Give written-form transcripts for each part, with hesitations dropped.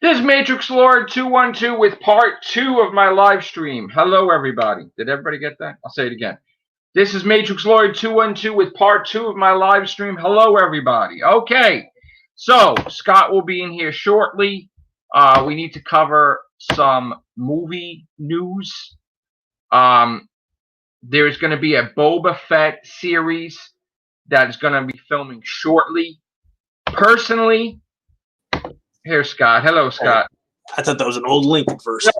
This is Matrixlord212 with part 2 of my live stream. Hello, everybody. Did everybody get that? I'll say it again. This is Matrixlord212 with part 2 of my live stream. Hello, everybody. Okay, so Scott will be in here shortly. We need to cover some movie news. There's going to be a Boba Fett series that's going to be filming shortly. Personally, here's Scott. Hello, Scott. I thought that was an old link at first.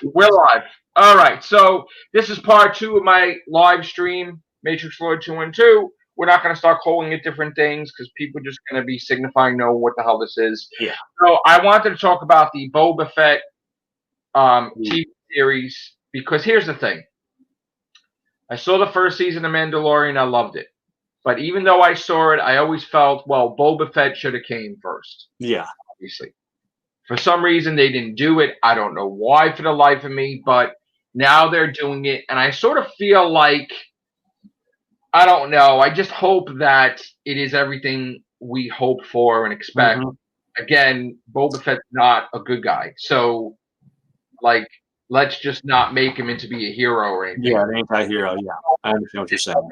We're live. All right. So this is part 2 of my live stream, Matrixlord212. We're not going to start calling it different things because people are just going to be signifying know what the hell this is. Yeah. So I wanted to talk about the Boba Fett TV series because here's the thing. I saw the first season of Mandalorian. I loved it. But even though I saw it, I always felt, well, Boba Fett should have came first. Yeah. Obviously. For some reason, they didn't do it. I don't know why for the life of me, but now they're doing it. And I sort of feel like, I don't know, I just hope that it is everything we hope for and expect. Mm-hmm. Again, Boba Fett's not a good guy. So, like, let's just not make him into be a hero or anything. Yeah, an anti-hero, yeah. I understand what you're saying.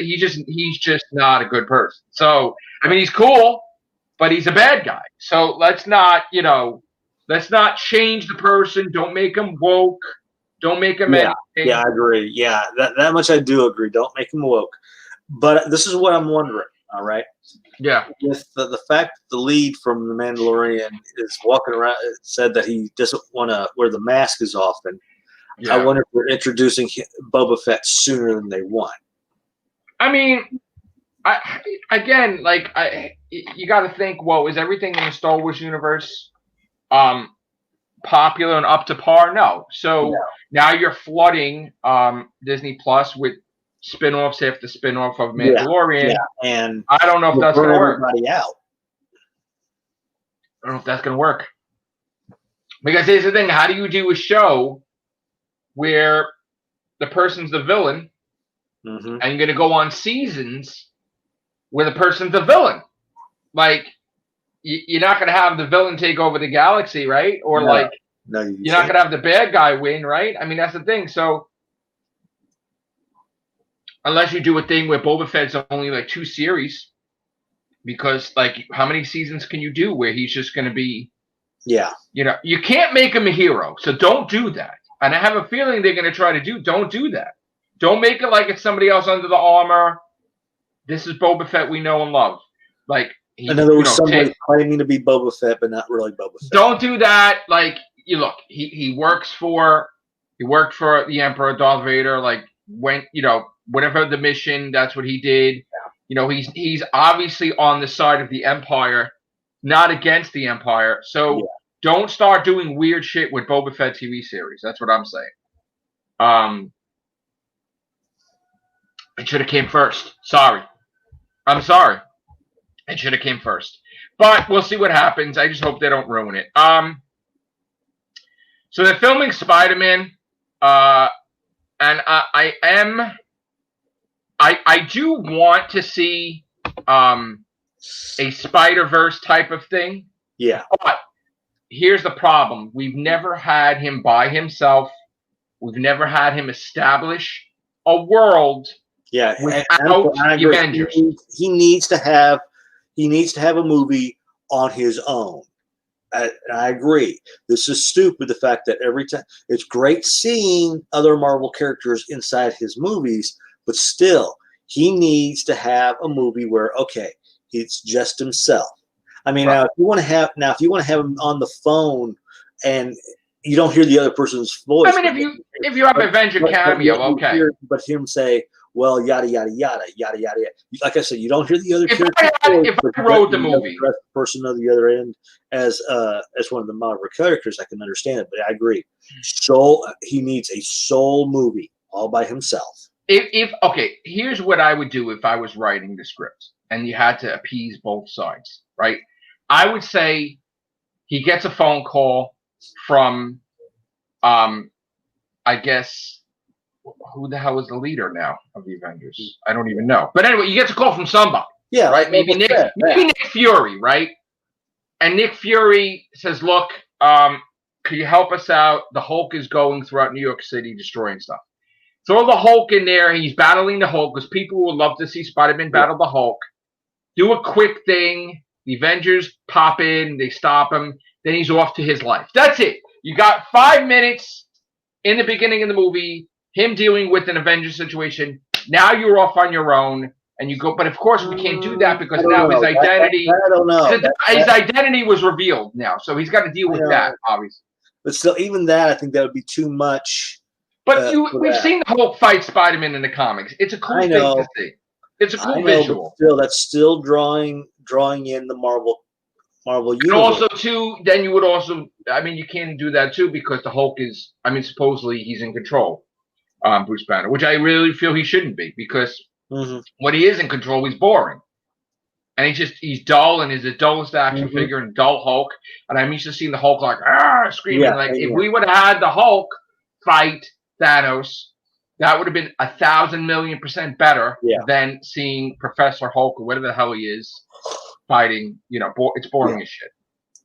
He's just not a good person. So, I mean, he's cool, but he's a bad guy. So let's not, let's not change the person. Don't make him woke. Don't make him anything. Yeah, I agree. Yeah, that much I do agree. Don't make him woke. But this is what I'm wondering, all right? Yeah. With the fact that the lead from The Mandalorian is walking around, said that he doesn't want to wear the mask as often. Yeah. I wonder if they're introducing Boba Fett sooner than they want. I mean, you got to think, well, is everything in the Star Wars universe popular and up to par? No. So now you're flooding Disney Plus with spin-offs after spin-off of Mandalorian. Yeah. And I don't know if that's going to work. Everybody out. I don't know if that's going to work. Because here's the thing, how do you do a show where the person's the villain and you're going to go on seasons where the person's the villain? Like, you're not going to have the villain take over the galaxy, right? Or you're not going to have the bad guy win, right? I mean, that's the thing. So, unless you do a thing where Boba Fett's only like 2 series, because like how many seasons can you do where he's just going to be? Yeah. You can't make him a hero, so don't do that. And I have a feeling they're going to try to don't do that. Don't make it like it's somebody else under the armor. This is Boba Fett we know and love. Like, in other words, somebody claiming to be Boba Fett, but not really Boba Fett. Don't do that. Like, he worked for the Emperor, Darth Vader. Like, when whatever the mission, that's what he did. Yeah. He's obviously on the side of the Empire, not against the Empire. So don't start doing weird shit with Boba Fett TV series. That's what I'm saying. It should have came first. Sorry. I'm sorry. It should have came first. But we'll see what happens. I just hope they don't ruin it. So they're filming Spider-Man. And I do want to see a Spider-Verse type of thing. Yeah. But here's the problem. We've never had him by himself. We've never had him establish a world without the Avengers. He needs to have a movie on his own. I agree. This is stupid, the fact that every time it's great seeing other Marvel characters inside his movies, but still he needs to have a movie where it's just himself. I mean, now if you want to have him on the phone and you don't hear the other person's voice. I mean, if you have an Avenger cameo, but him say, well, yada yada yada yada yada. Like I said, you don't hear the other character. If I wrote the movie, the person on the other end as one of the Marvel characters, I can understand it. But I agree. He needs a sole movie all by himself. Here's what I would do if I was writing the script and you had to appease both sides, right? I would say he gets a phone call from, I guess. Who the hell is the leader now of the Avengers? I don't even know. But anyway, you get a call from somebody. Yeah. Right? Maybe Nick Fury, right? And Nick Fury says, look, could you help us out? The Hulk is going throughout New York City destroying stuff. Throw the Hulk in there. He's battling the Hulk because people would love to see Spider-Man battle the Hulk. Do a quick thing. The Avengers pop in. They stop him. Then he's off to his life. That's it. You got 5 minutes in the beginning of the movie, him dealing with an Avengers situation. Now you're off on your own. And you go, but of course we can't do that because now his identity, I don't know. His identity was revealed now, so he's got to deal with that, obviously. But still, even that, I think that would be too much. But we've seen the Hulk fight Spider-Man in the comics. It's a cool thing to see. It's a cool visual. Still, that's still drawing in the Marvel universe. And also, too, then you would also, I mean, you can't do that too because the Hulk is, I mean, supposedly he's in control, Bruce Banner, which I really feel he shouldn't be because. When he is in control, he's boring. And he's dull and he's the dullest action figure and dull Hulk. And I'm used to seeing the Hulk like, screaming. If we would have had the Hulk fight Thanos, that would have been 1,000,000,000% better than seeing Professor Hulk or whatever the hell he is fighting. You know, it's boring as shit.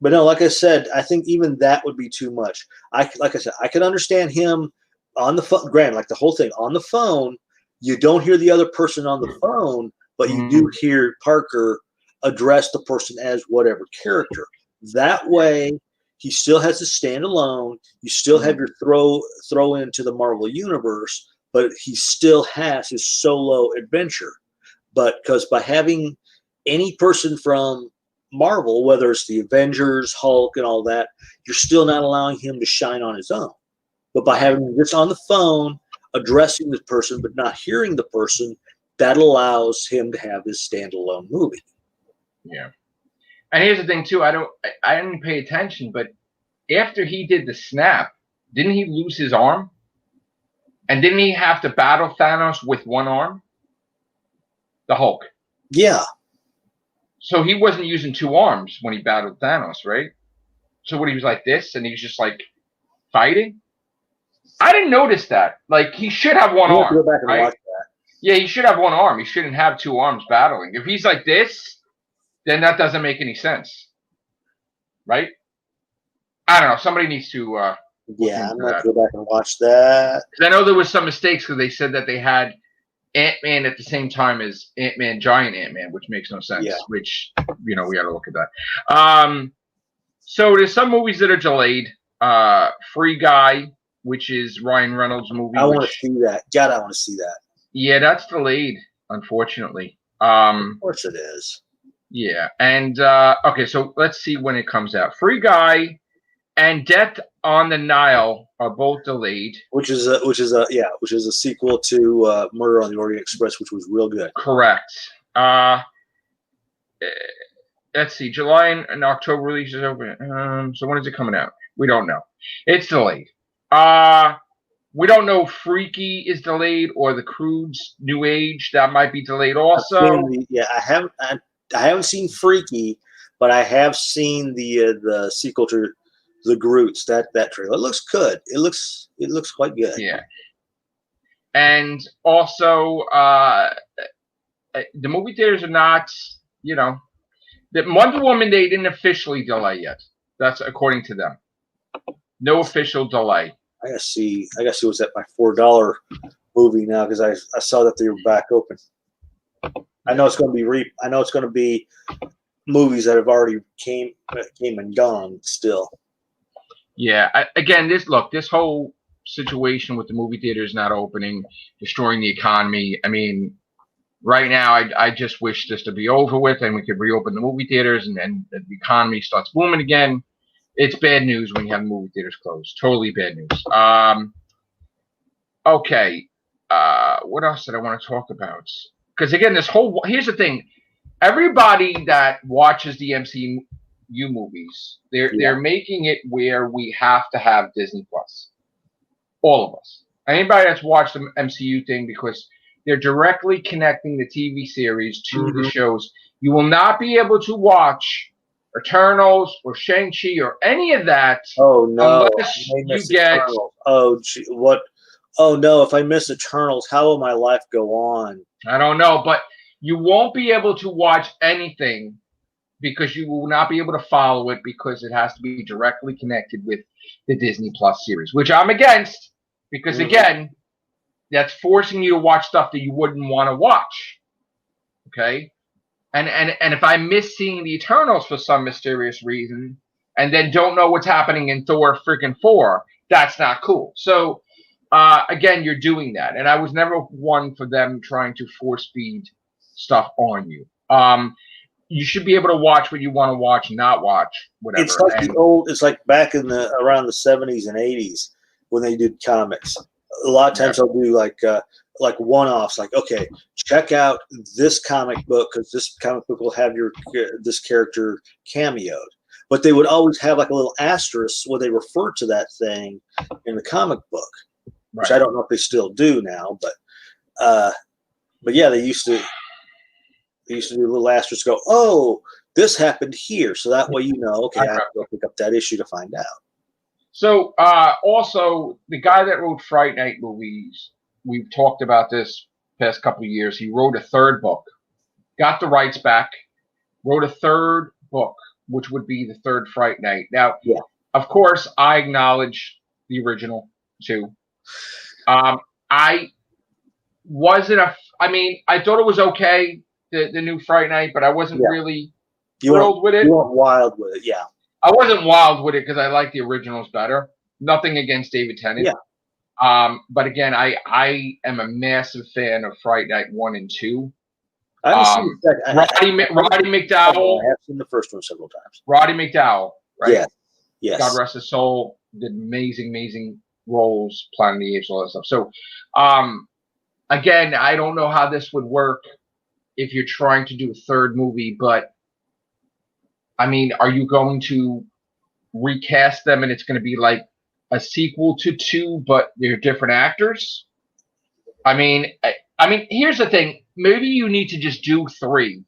But no, like I said, I think even that would be too much. Like I said, I could understand him on the phone. Granted, like the whole thing on the phone. You don't hear the other person on the phone, but you do hear Parker address the person as whatever character. That way, he still has to stand alone. You still have your throw into the Marvel universe, but he still has his solo adventure. But because by having any person from Marvel, whether it's the Avengers, Hulk, and all that, you're still not allowing him to shine on his own. But by having this on the phone, addressing the person but not hearing the person, that allows him to have his standalone movie. Yeah. And here's the thing too, I didn't pay attention, but after he did the snap, didn't he lose his arm? And didn't he have to battle Thanos with one arm? The Hulk. Yeah. So he wasn't using two arms when he battled Thanos, right? So when he was like this and he was just like fighting? I didn't notice that. Like, he should have one arm. Go back and watch that. Yeah, he should have one arm. He shouldn't have two arms battling. If he's like this, then that doesn't make any sense. Right? I don't know. Somebody needs to I'm going to go back and watch that. I know there was some mistakes because they said that they had Ant-Man at the same time as Ant-Man, Giant Ant-Man, which makes no sense. Yeah. Which, we got to look at that. So there's some movies that are delayed. Free Guy, which is Ryan Reynolds' movie. I want to see that. God, I want to see that. Yeah, that's delayed, unfortunately. Of course it is. Yeah, and okay, so let's see when it comes out. Free Guy and Death on the Nile are both delayed. Which is a sequel to Murder on the Orient Express, which was real good. Correct. Let's see, July and October releases open. So when is it coming out? We don't know. It's delayed. We don't know if Freaky is delayed or The Croods New Age. That might be delayed also. I haven't seen Freaky, but I have seen the sequel to The Groots. That trailer. It looks good. It looks quite good. Yeah. And also, the movie theaters are not, the Wonder Woman they didn't officially delay yet. That's according to them. No official delay. I gotta see what's at my $4 movie now because I saw that they were back open. I know it's going to be movies that have already came and gone still. Yeah. This whole situation with the movie theaters not opening, destroying the economy. I mean, right now I just wish this to be over with and we could reopen the movie theaters and the economy starts booming again. It's bad news when you have movie theaters closed. Totally bad news. Okay. What else did I want to talk about? Because again, here's the thing. Everybody that watches the MCU movies, they're making it where we have to have Disney Plus. All of us. Anybody that's watched the MCU thing, because they're directly connecting the TV series to the shows. You will not be able to watch Eternals or Shang-Chi or any of that. Oh no! Unless you get. Eternals. Oh gee, what? Oh no! If I miss Eternals, how will my life go on? I don't know, but you won't be able to watch anything because you will not be able to follow it because it has to be directly connected with the Disney Plus series, which I'm against because, again, that's forcing you to watch stuff that you wouldn't want to watch. Okay? And if I miss seeing the Eternals for some mysterious reason and then don't know what's happening in Thor freaking 4, that's not cool. So, again, you're doing that. And I was never one for them trying to force feed stuff on you. You should be able to watch what you want to watch, not watch whatever. It's like it's like back in around the 70s and 80s when they did comics. A lot of times they'll do like one-offs, like, okay, check out this comic book because this comic book will have this character cameoed. But they would always have like a little asterisk where they refer to that thing in the comic book, which I don't know if they still do now, but yeah, they used to do a little asterisk, go, oh, this happened here, so that way okay, I have to go pick up that issue to find out. So also the guy that wrote Fright Night movies, we've talked about this past couple of years. He wrote a third book, got the rights back, wrote a third book, which would be the third Fright Night. Now, of course, I acknowledge the original too. I wasn't I thought it was okay, the new Fright Night, but I wasn't really thrilled with it. You weren't wild with it, yeah. I wasn't wild with it because I like the originals better. Nothing against David Tennant. Yeah. But again, I am a massive fan of Fright Night 1 and 2. Roddy McDowell. I have seen the first one several times. Roddy McDowell, right? Yeah. Yes. God rest his soul. Did amazing roles, Planet of the Apes, all that stuff. So, again, I don't know how this would work if you're trying to do a third movie, but are you going to recast them and it's going to be like a sequel to 2, but they're different actors? Here's the thing. Maybe you need to just do 3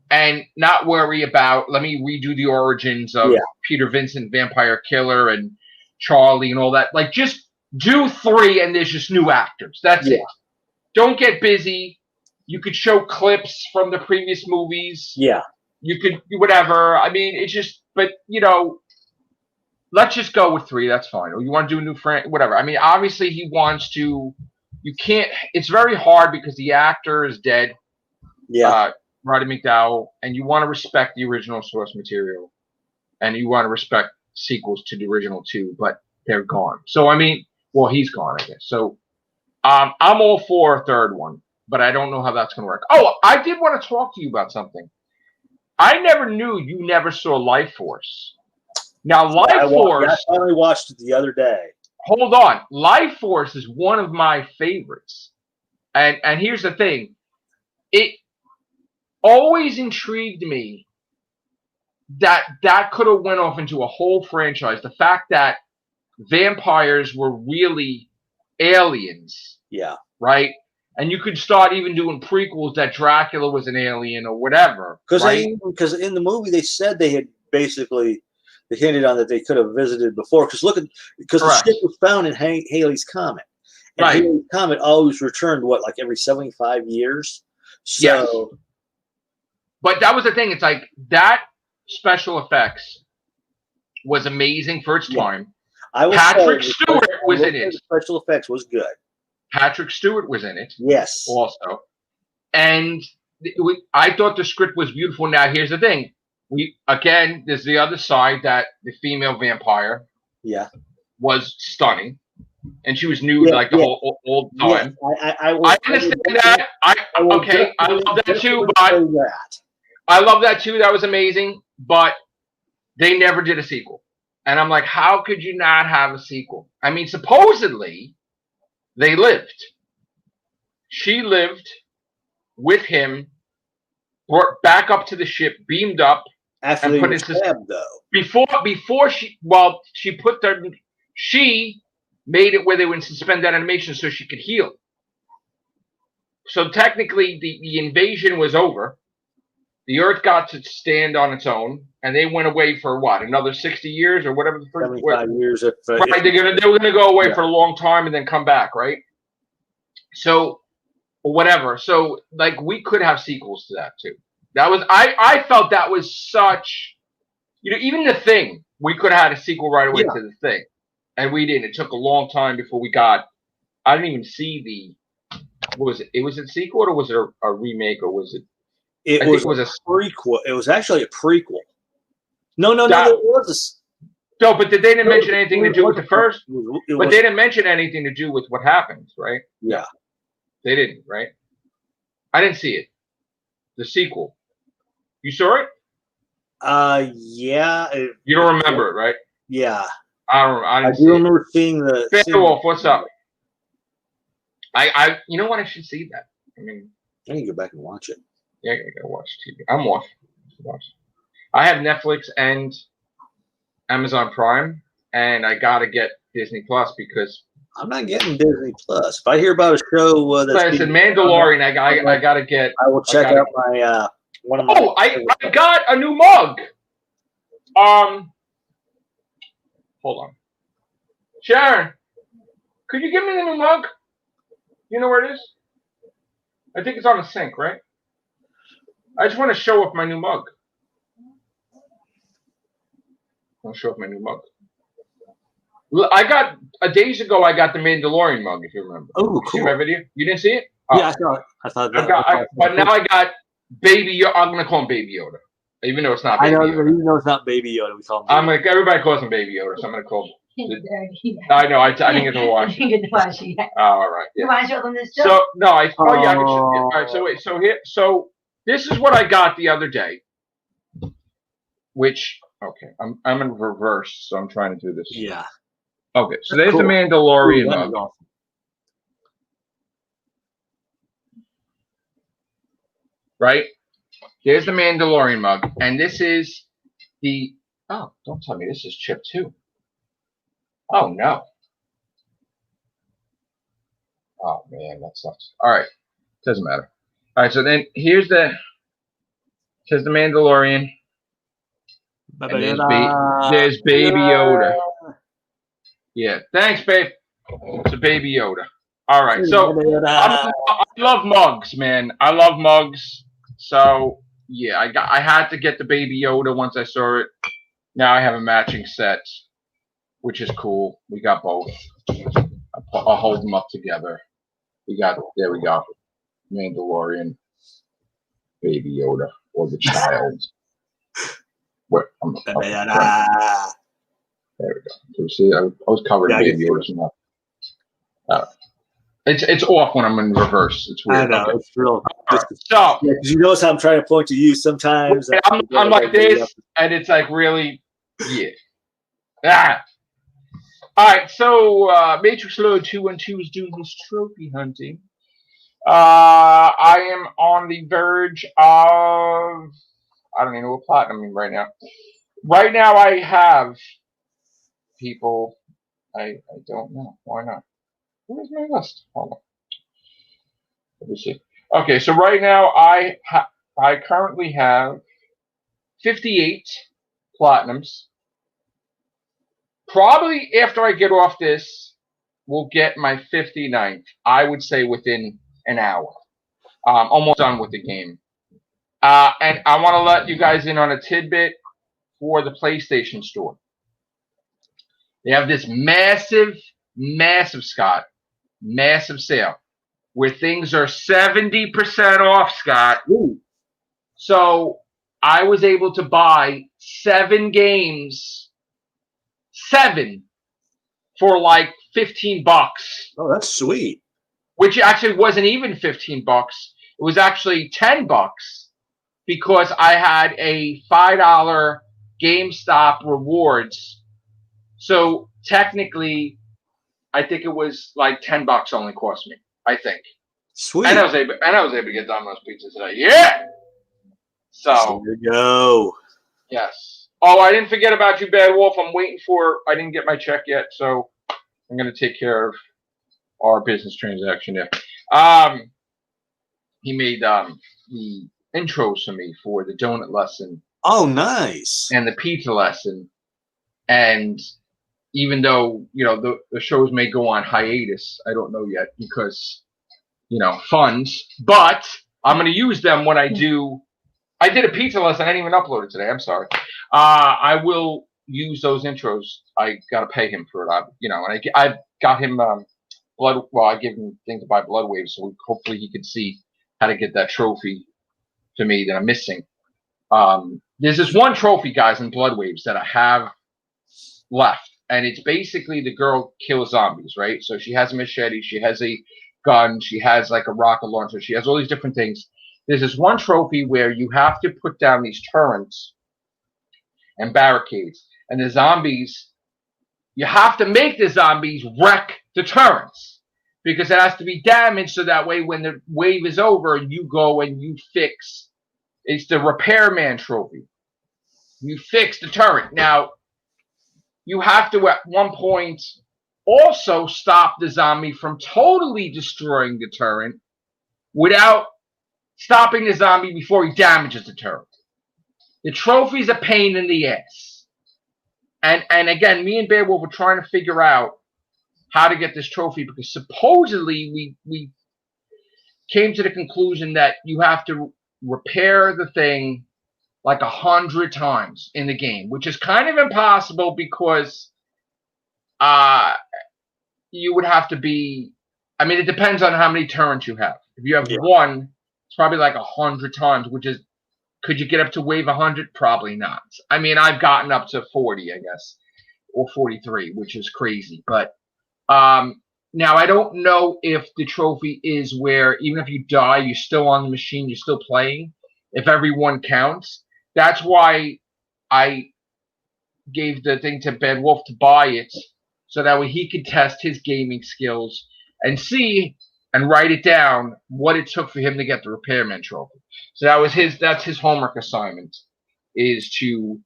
and not worry about, let me redo the origins of Peter Vincent, Vampire Killer, and Charlie and all that. Like, just do 3 and there's just new actors. That's it. Don't get busy. You could show clips from the previous movies. Yeah. You could, whatever. It's just, but, let's just go with 3. That's fine. Or you want to do a new friend, whatever. Obviously he wants to, you can't, it's very hard because the actor is dead. Yeah. Roddy McDowell, and you want to respect the original source material. And you want to respect sequels to the original too, but they're gone. So, he's gone, I guess. So, I'm all for a third one, but I don't know how that's going to work. Oh, I did want to talk to you about something. I never knew you never saw Life Force. Now, Life Force... I finally watched it the other day. Hold on. Life Force is one of my favorites. And here's the thing. It always intrigued me that could have went off into a whole franchise. The fact that vampires were really aliens. Yeah. Right? And you could start even doing prequels that Dracula was an alien or whatever. Because in the movie they said they had basically they hinted on that they could have visited before. Because the ship was found in Haley's Comet, and Haley's Comet always returned every 75 years. So, yes. But that was the thing. It's like that special effects was amazing for its time. Patrick Stewart was in it. Special effects was good. Patrick Stewart was in it. Yes. Also. And I thought the script was beautiful. Now, here's the thing. There's the other side that the female vampire was stunning. And she was nude the whole time. Yes. I understand that. I love that too. I love that too. That was amazing. But they never did a sequel. And I'm like, how could you not have a sequel? Supposedly... they lived. She lived with him, brought back up to the ship, beamed up, after and they put were into stabbed, though. Before she made it where they would suspend animation so she could heal. So technically, the invasion was over. The Earth got to stand on its own, and they went away for another 60 years or whatever. 75 years. They were gonna go away for a long time and then come back, right? So, whatever. So, we could have sequels to that too. That was I felt that was such, even The Thing, we could have had a sequel right away to The Thing, and we didn't. It took a long time before we got. I didn't even see what was it? It was a sequel, or was it a remake, or was it? I think it was a prequel. It was actually a prequel. No, there was no, but they didn't mention anything to do with the first. But they didn't mention anything to do with what happens, right? Yeah, they didn't, right? I didn't see it. The sequel. You saw it? Yeah. You don't remember it, right? Yeah. I do remember seeing the. Wolf, what's up? You know what? I should see that. I mean, I need to go back and watch it. Yeah, I gotta watch TV. I'm off. I have Netflix and Amazon Prime, and I gotta get Disney Plus because I'm not getting Disney Plus. If I hear about a show that's I said Mandalorian, I gotta get. I will check out my one of my. Oh, I got a new mug. Hold on, Sharon, could you give me the new mug? You know where it is? I think it's on the sink, right? I just want to show off my new mug. I'll show off my new mug. I got days ago. I got the Mandalorian mug. If you remember. Oh, cool. You see my video? You didn't see it? Oh. Yeah, I saw it. I thought that. But now I got Baby Yoda. I'm gonna call him Baby Yoda, even though it's not. Baby Yoda. Even though it's not Baby Yoda, we call him. Everybody calls him Baby Yoda, so I'm gonna call him. I know. I didn't get to watch. You didn't get to watch it yet. Oh, all right. Yeah. You want to show them this? Joke? So no, I can. All right. So wait. So this is what I got the other day. Which I'm in reverse, so I'm trying to do this. Yeah. Okay. So there's the Mandalorian mug. Awesome. Right. Here's the Mandalorian mug, and this is the. Oh, don't tell me this is Chip too. Oh no. Oh man, that sucks. All right, doesn't matter. All right, so then here's says the Mandalorian. And there's Baby Yoda. Yeah, thanks, babe. It's a Baby Yoda. All right, so I love mugs, man. I love mugs. So yeah, I had to get the Baby Yoda once I saw it. Now I have a matching set, which is cool. We got both. I'll hold them up together. There we go. Mandalorian, Baby Yoda, or the child. There we go. So you see, I was covered in Baby Yoda. It's off when I'm in reverse. It's weird. I know. Okay. It's real. So, because you notice how I'm trying to point to you sometimes. I'm like this, and it's like really, yeah. All right, so Matrixlord212 is doing his trophy hunting. I am on the verge of, I don't even know what platinum I mean right now. Right now I have people, I don't know. Why not? Where's my list? Hold on. Let me see. Okay, so right now I currently have 58 platinums. Probably after I get off this, we'll get my 59th. I would say within an hour. Almost done with the game. And I want to let you guys in on a tidbit for the PlayStation Store. They have this massive, Scott, massive sale where things are 70% off, Scott. Ooh. So I was able to buy 7 games, 7 for like $15. Oh, that's sweet. Which actually wasn't even $15. It was actually $10 because I had a $5 GameStop rewards. So technically, I think it was like $10 only cost me. I think. Sweet. And I was able to get Domino's pizza today. Yeah. So there you go. Yes. Oh, I didn't forget about you, Bad Wolf. I'm waiting I didn't get my check yet, so I'm gonna take care of our business transaction there. He made the intros for me for the donut lesson. Oh, nice. And the pizza lesson. And even though, the shows may go on hiatus, I don't know yet because, funds. But I'm going to use them when I do. I did a pizza lesson. I didn't even upload it today. I'm sorry. I will use those intros. I gotta pay him for it. And I've got him blood. Well, I give him things to buy blood waves, so hopefully he can see how to get that trophy for me that I'm missing. There's this one trophy, guys, in blood waves that I have left, and it's basically the girl kills zombies, right? So she has a machete, she has a gun, she has like a rocket launcher, she has all these different things. There's this one trophy where you have to put down these turrets and barricades, and the zombies, you have to make the zombies wreck the turrets because it has to be damaged so that way when the wave is over, you go and you fix. It's the repairman trophy. You fix the turret. Now, you have to at one point also stop the zombie from totally destroying the turret without stopping the zombie before he damages the turret. The trophy's a pain in the ass. And again, me and Beowulf were trying to figure out how to get this trophy because supposedly we came to the conclusion that you have to repair the thing like 100 times in the game, which is kind of impossible because you would have to be. I mean, it depends on how many turns you have. If you have one, it's probably like 100 times, which is. Could you get up to wave 100? Probably not. I mean, I've gotten up to 40, I guess, or 43, which is crazy. But now I don't know if the trophy is where even if you die, you're still on the machine, you're still playing. If everyone counts, that's why I gave the thing to Ben Wolf to buy it, so that way he could test his gaming skills and see and write it down what it took for him to get the repairman trophy. So that's his homework assignment, is to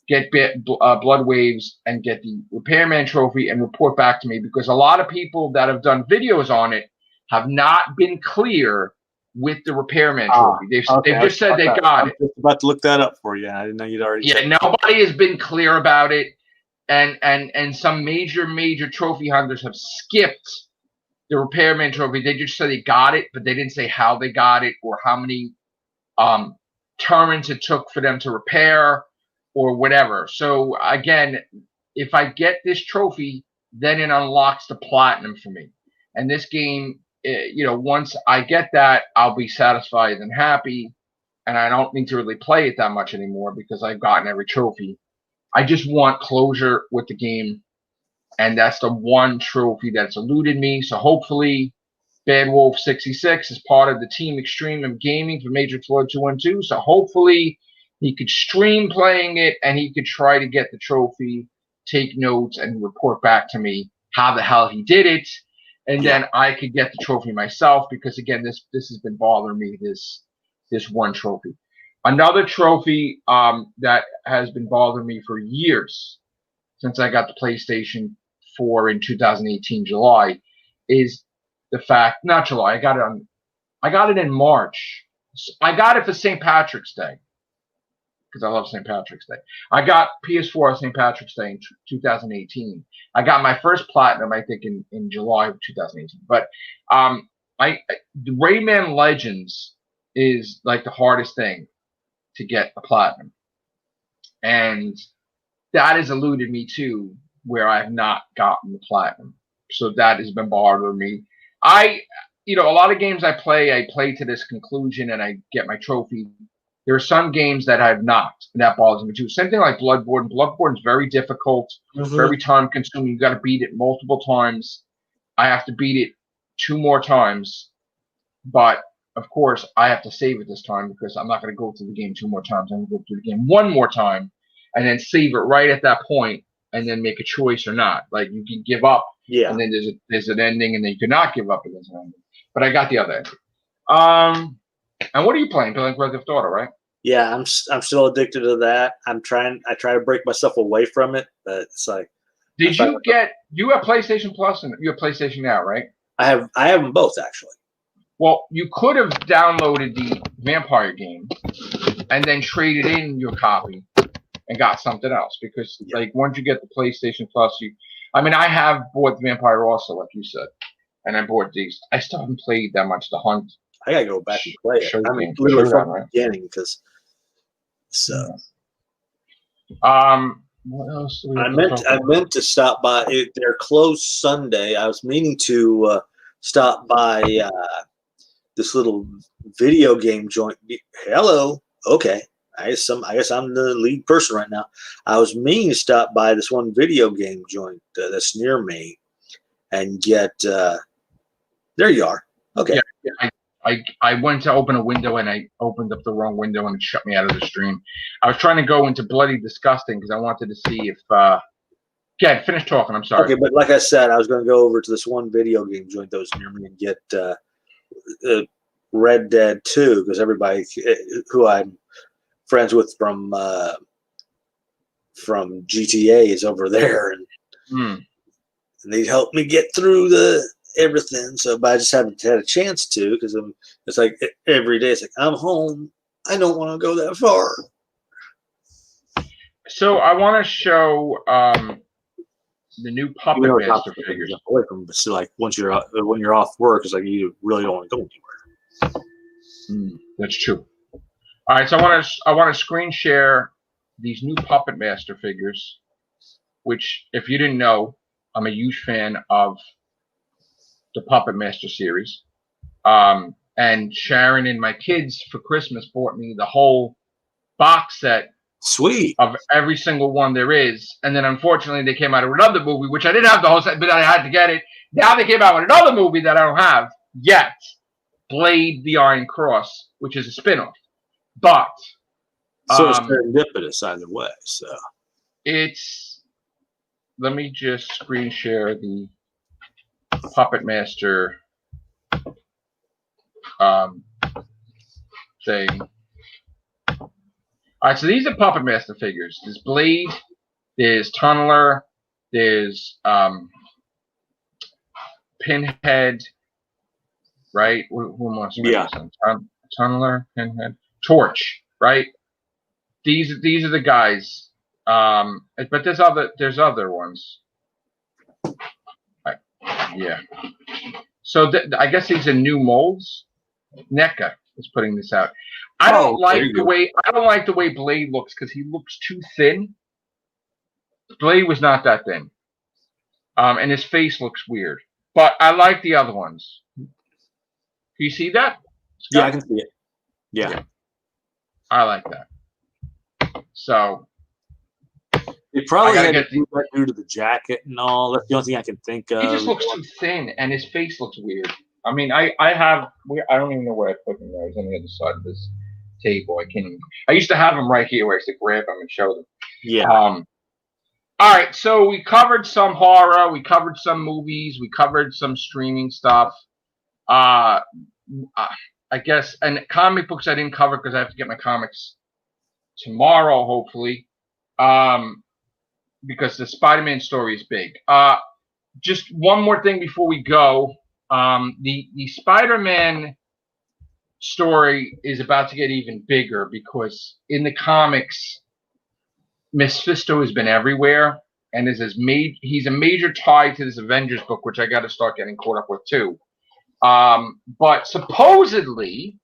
get blood waves and get the repairman trophy and report back to me, because a lot of people that have done videos on it have not been clear with the repairman trophy. They've just said they got it. I'm just about to look that up for you. I didn't know you'd already said nobody has been clear about it, and some major trophy hunters have skipped the repairman trophy. They just said they got it, but they didn't say how they got it or how many turns it took for them to repair or whatever. So again, if I get this trophy, then it unlocks the platinum for me. And this game, once I get that, I'll be satisfied and happy. And I don't need to really play it that much anymore because I've gotten every trophy. I just want closure with the game. And that's the one trophy that's eluded me. So hopefully BadWolf66 is part of the Team Extreme of Gaming for Matrixlord212. So hopefully he could stream playing it and he could try to get the trophy, take notes, and report back to me how the hell he did it. And then I could get the trophy myself because, again, this has been bothering me, this one trophy. Another trophy that has been bothering me for years since I got the PlayStation 4 in 2018 July is the fact, not July, I got it in March. I got it for St. Patrick's Day because I love St. Patrick's Day. I got PS4 on St. Patrick's Day in 2018. I got my first platinum, I think, in July of 2018. But the Rayman Legends is like the hardest thing to get a platinum. And that has eluded me too, where I have not gotten the platinum. So that has been bothering me. A lot of games I play to this conclusion and I get my trophy. There are some games that I have not, and that bothers me too. Same thing like Bloodborne. Bloodborne is very difficult, very time consuming. You got to beat it multiple times. I have to beat it 2 more times, but of course I have to save it this time because I'm not going to go through the game 2 more times. I'm going to go through the game 1 more time and then save it right at that point and then make a choice or not. Like you can give up, and then there's an ending, and then you cannot give up and there's an ending. But I got the other ending. And what are you playing? Playing Grand Theft Auto, right? Yeah, I'm still addicted to that. I try to break myself away from it, but it's like. You have PlayStation Plus and you have PlayStation Now, right? I have them both actually. Well, you could have downloaded the Vampire game and then traded in your copy and got something else because like once you get the PlayStation Plus, I have bought the Vampire also, like you said, and I bought these. I still haven't played that much The Hunt. I gotta go back and play it. Literally from the beginning because So, what else? I meant to stop by. They're closed Sunday. I was meaning to stop by this little video game joint. Hello, okay. I guess I'm the lead person right now. I was meaning to stop by this one video game joint that's near me and get. There you are. Okay. Yeah, I went to open a window and I opened up the wrong window and it shut me out of the stream. I was trying to go into Bloody Disgusting because I wanted to see if. Yeah, finish talking. I'm sorry. Okay, but like I said, I was going to go over to this one video game joint that was near me and get Red Dead 2 because everybody who I'm friends with from GTA is over there, and they helped me get through everything. So, but I just haven't had a chance to because it's like every day. It's like I'm home. I don't want to go that far. So I want to show the new Puppet Master figures. Away from, but still, like when you're off work, it's like you really don't want to go anywhere. That's true. All right, so I want to screen share these new Puppet Master figures, which, if you didn't know, I'm a huge fan of the Puppet Master series. And Sharon and my kids for Christmas bought me the whole box set. Sweet. Of every single one there is. And then unfortunately they came out with another movie, which I didn't have the whole set, but I had to get it. Now they came out with another movie that I don't have yet. Blade the Iron Cross, which is a spin-off. But so it's serendipitous either way. So let me just screen share the Puppet Master thing. All right, so these are Puppet Master figures. There's Blade, there's Tunneler, there's Pinhead, right? Who am I supposed to Tunneler, Pinhead, Torch, right? These are the guys. But there's other ones. Yeah. So I guess these are new molds. NECA is putting this out. I don't like the way Blade looks because he looks too thin. Blade was not that thin. And his face looks weird. But I like the other ones. Do you see that? Scott? Yeah, I can see it. Yeah. I like that. So he probably had to do that due to the jacket and all. That's the only thing I can think of. He just looks too thin and his face looks weird. I mean, I don't even know where I put them. I was on the other side of this table. I used to have them right here where I used to grab them and show them. Yeah. All right. So we covered some horror. We covered some movies. We covered some streaming stuff. I guess, and comic books I didn't cover because I have to get my comics tomorrow, hopefully. Because the Spider-Man story is big. Just one more thing before we go. The Spider-Man story is about to get even bigger because in the comics, Mephisto has been everywhere and he's a major tie to this Avengers book, which I got to start getting caught up with too. But supposedly,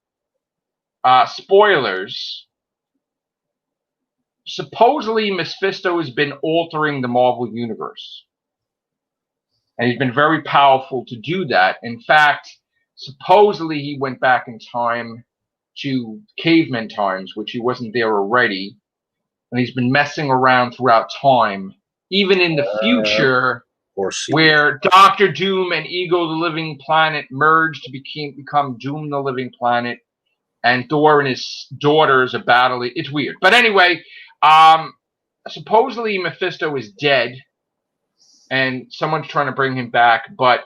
spoilers. Supposedly, Mephisto has been altering the Marvel universe. And he's been very powerful to do that. In fact, supposedly he went back in time to caveman times, which he wasn't there already. And he's been messing around throughout time, even in the future, where Doctor Doom and Ego the Living Planet merged to become Doom the Living Planet. And Thor and his daughters are battling. It's weird. But anyway, supposedly Mephisto is dead. And someone's trying to bring him back, but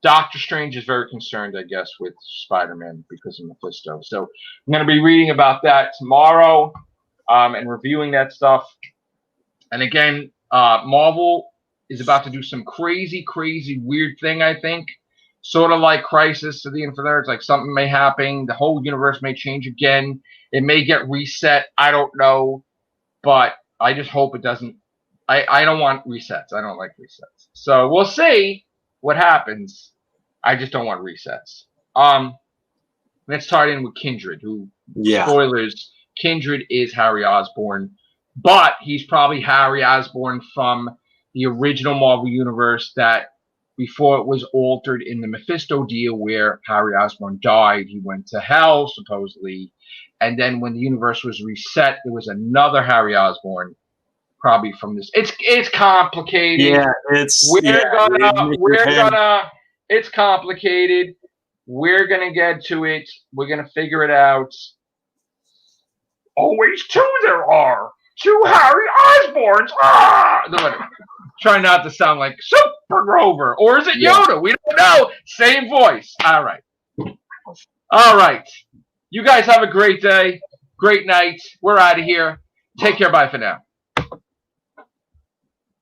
Doctor Strange is very concerned, I guess, with Spider-Man because of Mephisto. So I'm going to be reading about that tomorrow and reviewing that stuff. And again, Marvel is about to do some crazy, weird thing, I think. Sort of like Crisis of the Infinite Earths, like something may happen. The whole universe may change again. It may get reset. I don't know. But I just hope it doesn't. I don't want resets. I don't like resets. So we'll see what happens. I just don't want resets. Let's tie it in with Kindred, who spoilers. Kindred is Harry Osborn, but he's probably Harry Osborn from the original Marvel Universe that before it was altered in the Mephisto deal where Harry Osborn died. He went to hell, supposedly. And then when the universe was reset, there was another Harry Osborn, probably from this. It's complicated. Yeah, It's complicated. We're gonna get to it. We're gonna figure it out. Always two there are. Two Harry Osborns. Ah! No, try not to sound like Super Grover. Or is it Yoda? We don't know. Same voice. All right. All right. You guys have a great day. Great night. We're out of here. Take care. Bye for now.